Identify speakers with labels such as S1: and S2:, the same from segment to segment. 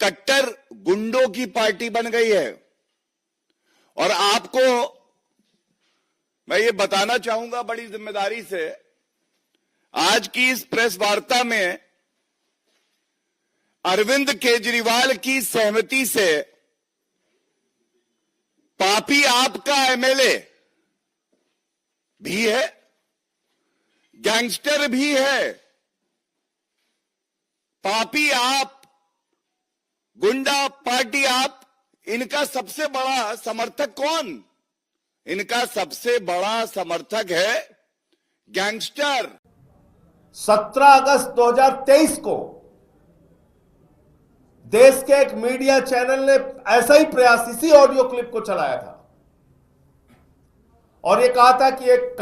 S1: कट्टर गुंडों की पार्टी बन गई है। और आपको मैं ये बताना चाहूंगा बड़ी जिम्मेदारी से, आज की इस प्रेस वार्ता में अरविंद केजरीवाल की सहमति से पापी आपका एमएलए भी है, गैंगस्टर भी है। पापी आप, गुंडा पार्टी आप, इनका सबसे बड़ा समर्थक कौन? इनका सबसे बड़ा समर्थक है गैंगस्टर।
S2: 17 अगस्त 2023 को देश के एक मीडिया चैनल ने ऐसा ही प्रयास, इसी ऑडियो क्लिप को चलाया था और यह कहा था कि एक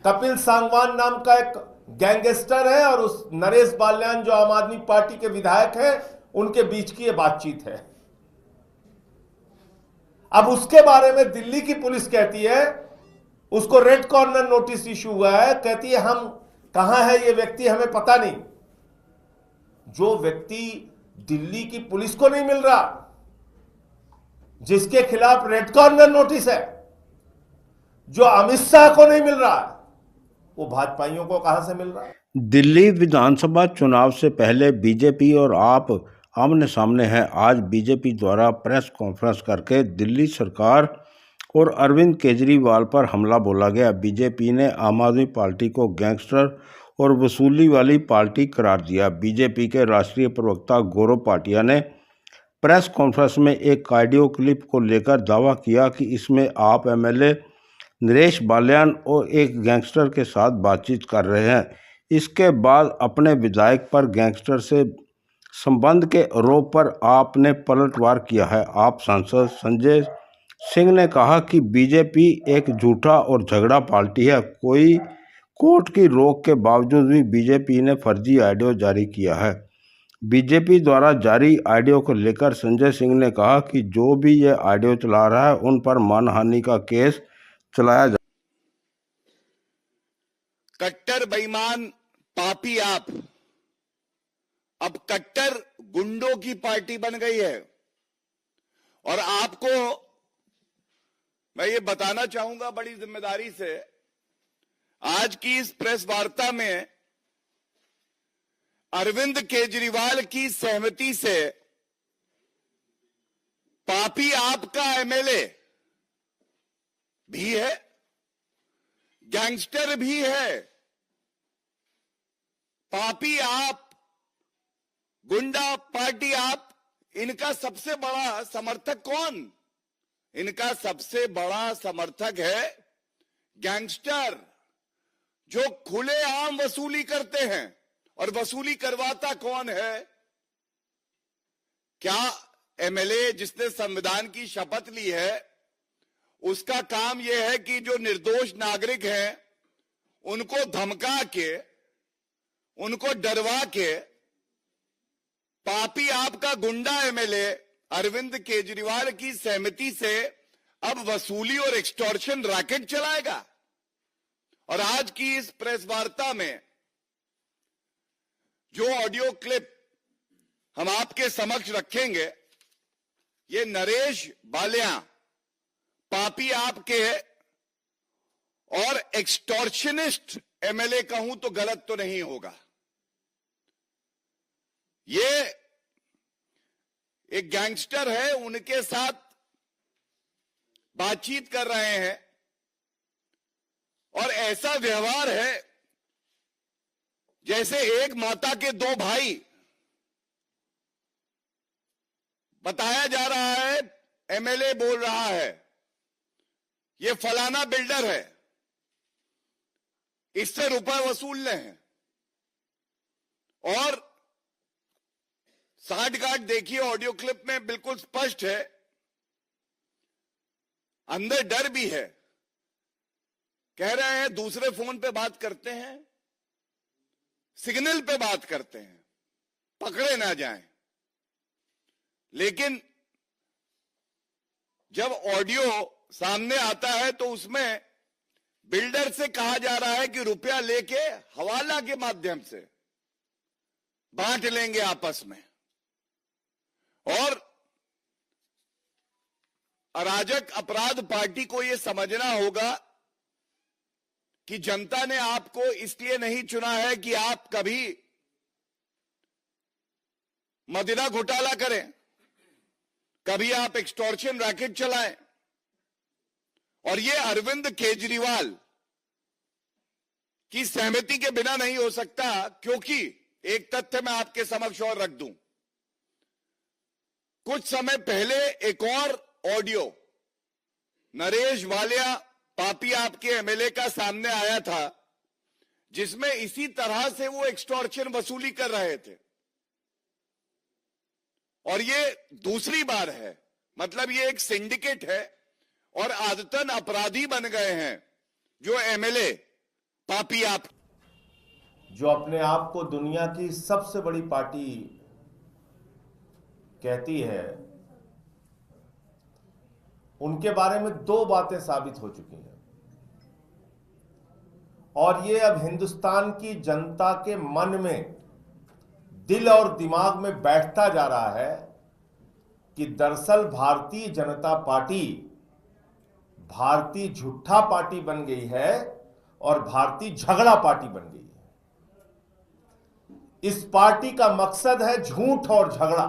S2: कपिल सांगवान नाम का एक गैंगस्टर है और उस नरेश बाल्यान जो आम आदमी पार्टी के विधायक हैं, उनके बीच की यह बातचीत है। अब उसके बारे में दिल्ली की पुलिस कहती है, उसको रेड कॉर्नर नोटिस इशू हुआ है, कहती है हम कहां है ये व्यक्ति हमें पता नहीं। जो व्यक्ति दिल्ली की पुलिस को नहीं मिल रहा, जिसके खिलाफ रेड कॉर्नर नोटिस है, जो अमित शाह को नहीं मिल रहा, वो भाजपाइयों को कहां से मिल रहा है?
S3: दिल्ली विधानसभा चुनाव से पहले बीजेपी और आप आमने सामने हैं। आज बीजेपी द्वारा प्रेस कॉन्फ्रेंस करके दिल्ली सरकार और अरविंद केजरीवाल पर हमला बोला गया। बीजेपी ने आम आदमी पार्टी को गैंगस्टर और वसूली वाली पार्टी करार दिया। बीजेपी के राष्ट्रीय प्रवक्ता गौरव पाटिया ने प्रेस कॉन्फ्रेंस में एक ऑडियो क्लिप को लेकर दावा किया कि इसमें आप एमएलए नरेश बाल्यान और एक गैंगस्टर के साथ बातचीत कर रहे हैं। इसके बाद अपने विधायक पर गैंगस्टर से संबंध के आरोप पर आपने पलटवार किया है। आप सांसद संजय सिंह ने कहा कि बीजेपी एक झूठा और झगड़ा पार्टी है। कोई कोर्ट की रोक के बावजूद भी बीजेपी ने फर्जी ऑडियो जारी किया है। बीजेपी द्वारा जारी ऑडियो को लेकर संजय सिंह ने कहा कि जो भी ये ऑडियो चला रहा है उन पर मानहानि का केस चलाया जा।
S1: कट्टर बेईमान पापी आप अब कट्टर गुंडों की पार्टी बन गई है। और आपको मैं ये बताना चाहूंगा बड़ी जिम्मेदारी से, आज की इस प्रेस वार्ता में अरविंद केजरीवाल की सहमति से पापी आपका एमएलए भी है, गैंगस्टर भी है। पापी आप, गुंडा पार्टी आप, इनका सबसे बड़ा समर्थक कौन? इनका सबसे बड़ा समर्थक है गैंगस्टर, जो खुलेआम वसूली करते हैं। और वसूली करवाता कौन है? क्या एमएलए जिसने संविधान की शपथ ली है, उसका काम यह है कि जो निर्दोष नागरिक हैं उनको धमका के, उनको डरवा के पापी आपका गुंडा एमएलए अरविंद केजरीवाल की सहमति से अब वसूली और एक्सटॉर्शन रैकेट चलाएगा? और आज की इस प्रेस वार्ता में जो ऑडियो क्लिप हम आपके समक्ष रखेंगे, ये नरेश बाल्या पापी आपके और एक्सटॉर्शनिस्ट एमएलए कहूं तो गलत तो नहीं होगा। ये एक गैंगस्टर है, उनके साथ बातचीत कर रहे हैं और ऐसा व्यवहार है जैसे एक माता के दो भाई। बताया जा रहा है, एमएलए बोल रहा है ये फलाना बिल्डर है, इससे रुपए वसूलने हैं। और साठगांठ देखिए, ऑडियो क्लिप में बिल्कुल स्पष्ट है, अंदर डर भी है। कह रहे हैं दूसरे फोन पे बात करते हैं, सिग्नल पे बात करते हैं, पकड़े ना जाएं। लेकिन जब ऑडियो सामने आता है तो उसमें बिल्डर से कहा जा रहा है कि रुपया लेके हवाला के माध्यम से बांट लेंगे आपस में। अराजक अपराध पार्टी को यह समझना होगा कि जनता ने आपको इसलिए नहीं चुना है कि आप कभी मदिरा घोटाला करें, कभी आप एक्सटॉर्शन रैकेट चलाएं। और यह अरविंद केजरीवाल की सहमति के बिना नहीं हो सकता, क्योंकि एक तथ्य मैं आपके समक्ष और रख दूं। कुछ समय पहले एक और ऑडियो नरेश वालिया पापी आपके एमएलए का सामने आया था, जिसमें इसी तरह से वो एक्सटॉर्शन वसूली कर रहे थे। और ये दूसरी बार है, मतलब ये एक सिंडिकेट है और आदतन अपराधी बन गए हैं जो एमएलए पापी आप,
S2: जो अपने आप को दुनिया की सबसे बड़ी पार्टी कहती है, उनके बारे में दो बातें साबित हो चुकी हैं और ये अब हिंदुस्तान की जनता के मन में, दिल और दिमाग में बैठता जा रहा है कि दरअसल भारतीय जनता पार्टी भारतीय झूठा पार्टी बन गई है और भारतीय झगड़ा पार्टी बन गई है। इस पार्टी का मकसद है झूठ और झगड़ा।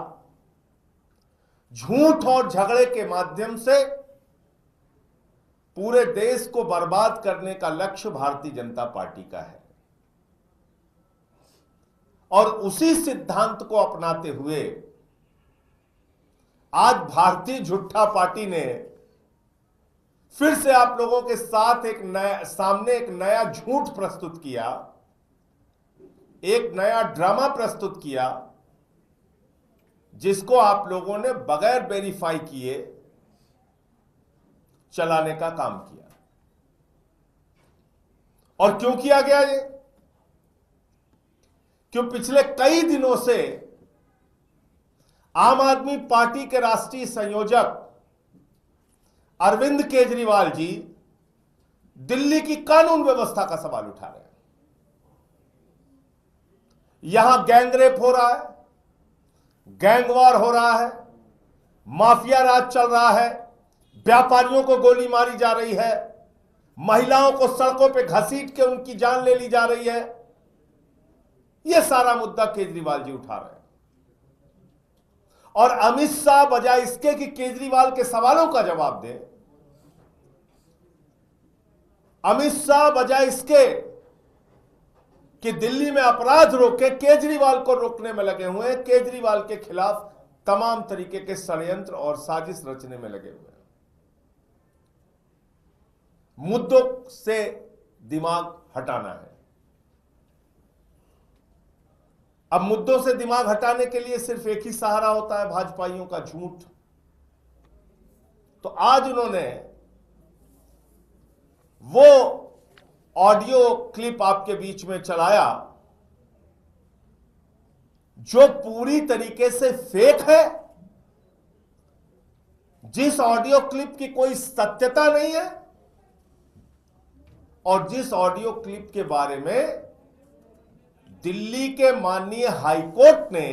S2: झूठ और झगड़े के माध्यम से पूरे देश को बर्बाद करने का लक्ष्य भारतीय जनता पार्टी का है। और उसी सिद्धांत को अपनाते हुए आज भारतीय झूठा पार्टी ने फिर से आप लोगों के साथ सामने एक नया झूठ प्रस्तुत किया, एक नया ड्रामा प्रस्तुत किया, जिसको आप लोगों ने बगैर वेरीफाई किए चलाने का काम किया। और क्यों किया गया ये? क्यों पिछले कई दिनों से आम आदमी पार्टी के राष्ट्रीय संयोजक अरविंद केजरीवाल जी दिल्ली की कानून व्यवस्था का सवाल उठा रहे हैं। यहां गैंगरेप हो रहा है, गैंगवार हो रहा है, माफिया राज चल रहा है, व्यापारियों को गोली मारी जा रही है, महिलाओं को सड़कों पे घसीट के उनकी जान ले ली जा रही है। यह सारा मुद्दा केजरीवाल जी उठा रहे हैं। और अमित शाह बजाय इसके कि केजरीवाल के सवालों का जवाब दे, अमित शाह बजाय इसके कि दिल्ली में अपराध रोके, केजरीवाल को रोकने में लगे हुए हैं। केजरीवाल के खिलाफ तमाम तरीके के षड्यंत्र और साजिश रचने में लगे हुए हैं। मुद्दों से दिमाग हटाना है। अब मुद्दों से दिमाग हटाने के लिए सिर्फ एक ही सहारा होता है, भाजपाइयों का झूठ। तो आज उन्होंने वो ऑडियो क्लिप आपके बीच में चलाया जो पूरी तरीके से फेक है, जिस ऑडियो क्लिप की कोई सत्यता नहीं है और जिस ऑडियो क्लिप के बारे में दिल्ली के माननीय हाईकोर्ट ने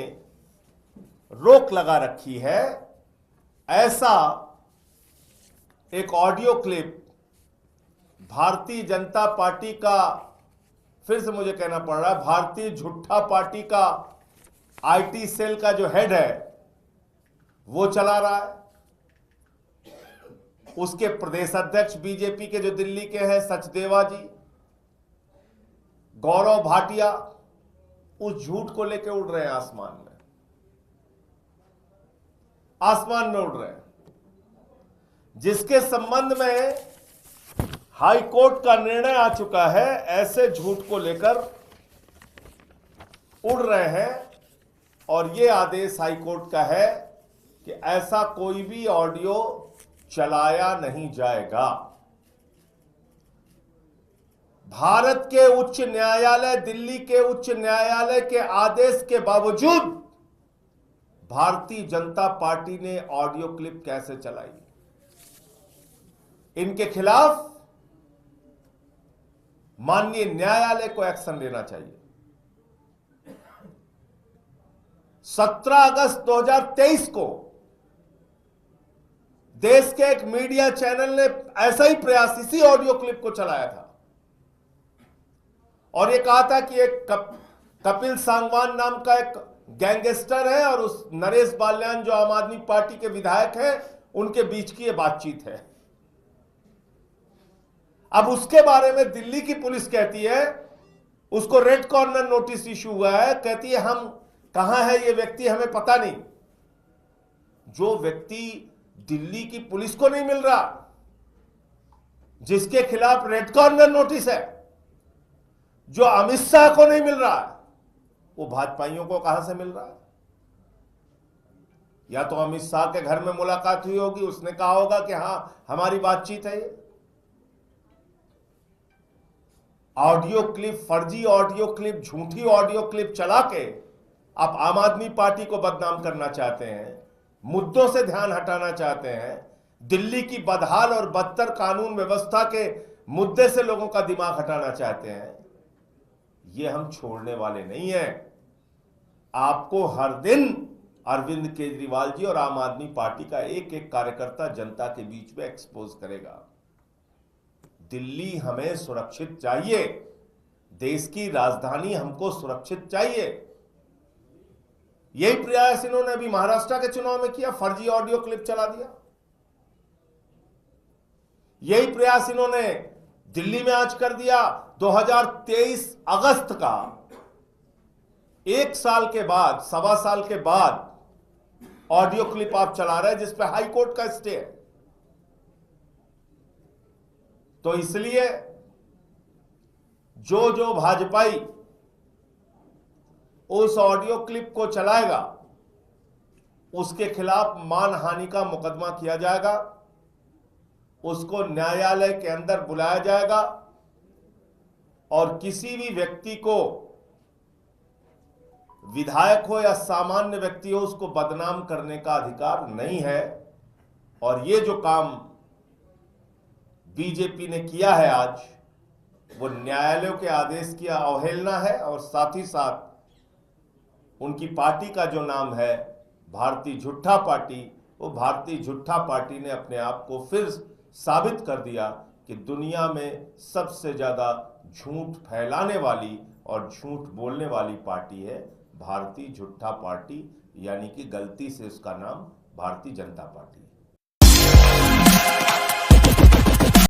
S2: रोक लगा रखी है। ऐसा एक audio clip Bharatiya Janata party का, फिर से मुझे कहना पड़ रहा है, भारतीय झूठा पार्टी का आईटी सेल का जो हेड है वो चला रहा है। उसके प्रदेश अध्यक्ष बीजेपी के जो दिल्ली के हैं सचदेवा जी, गौरव भाटिया, उस झूठ को लेकर उड़ रहे हैं आसमान में, आसमान में उड़ रहे हैं, जिसके संबंध में हाई कोर्ट का निर्णय आ चुका है। ऐसे झूठ को लेकर उड़ रहे हैं और यह आदेश हाई कोर्ट का है कि ऐसा कोई भी ऑडियो चलाया नहीं जाएगा। भारत के उच्च न्यायालय, दिल्ली के उच्च न्यायालय के आदेश के बावजूद भारतीय जनता पार्टी ने ऑडियो क्लिप कैसे चलाई? इनके खिलाफ माननीय न्यायालय को एक्शन लेना चाहिए। 17 अगस्त 2023 को देश के एक मीडिया चैनल ने ऐसा ही प्रयास, इसी ऑडियो क्लिप को चलाया था और ये कहा था कि एक कपिल सांगवान नाम का एक गैंगस्टर है और उस नरेश बाल्यान जो आम आदमी पार्टी के विधायक हैं, उनके बीच की ये बातचीत है। अब उसके बारे में दिल्ली की पुलिस कहती है, उसको रेड कॉर्नर नोटिस इशू हुआ है, कहती है हम कहां है ये व्यक्ति हमें पता नहीं। जो व्यक्ति दिल्ली की पुलिस को नहीं मिल रहा, जिसके खिलाफ रेड कॉर्नर नोटिस है, जो अमित शाह को नहीं मिल रहा है, वो भाजपाइयों को कहां से मिल रहा है? या तो अमित शाह के घर में मुलाकात हुई होगी, उसने कहा होगा कि हां हमारी बातचीत है। ये ऑडियो क्लिप, फर्जी ऑडियो क्लिप, झूठी ऑडियो क्लिप चला के आप आम आदमी पार्टी को बदनाम करना चाहते हैं, मुद्दों से ध्यान हटाना चाहते हैं, दिल्ली की बदहाल और बदतर कानून व्यवस्था के मुद्दे से लोगों का दिमाग हटाना चाहते हैं। ये हम छोड़ने वाले नहीं हैं। आपको हर दिन अरविंद केजरीवाल जी और आम आदमी पार्टी का एक एक कार्यकर्ता जनता के बीच में एक्सपोज करेगा। दिल्ली हमें सुरक्षित चाहिए, देश की राजधानी हमको सुरक्षित चाहिए। यही प्रयास इन्होंने अभी महाराष्ट्र के चुनाव में किया, फर्जी ऑडियो क्लिप चला दिया। यही प्रयास इन्होंने दिल्ली में आज कर दिया। 2023 अगस्त का, एक साल के बाद, सवा साल के बाद ऑडियो क्लिप आप चला रहे हैं जिस पे हाई कोर्ट का स्टे है। तो इसलिए जो भाजपाई उस ऑडियो क्लिप को चलाएगा, उसके खिलाफ मानहानि का मुकदमा किया जाएगा, उसको न्यायालय के अंदर बुलाया जाएगा और किसी भी व्यक्ति को, विधायक हो या सामान्य व्यक्ति हो, उसको बदनाम करने का अधिकार नहीं है। और ये जो काम बीजेपी ने किया है आज, वो न्यायालयों के आदेश की अवहेलना है और साथ ही साथ उनकी पार्टी का जो नाम है भारतीय झूठा पार्टी, वो भारतीय झूठा पार्टी ने अपने आप को फिर साबित कर दिया कि दुनिया में सबसे ज्यादा झूठ फैलाने वाली और झूठ बोलने वाली पार्टी है भारतीय झूठा पार्टी, यानी कि गलती से उसका नाम भारतीय जनता पार्टी।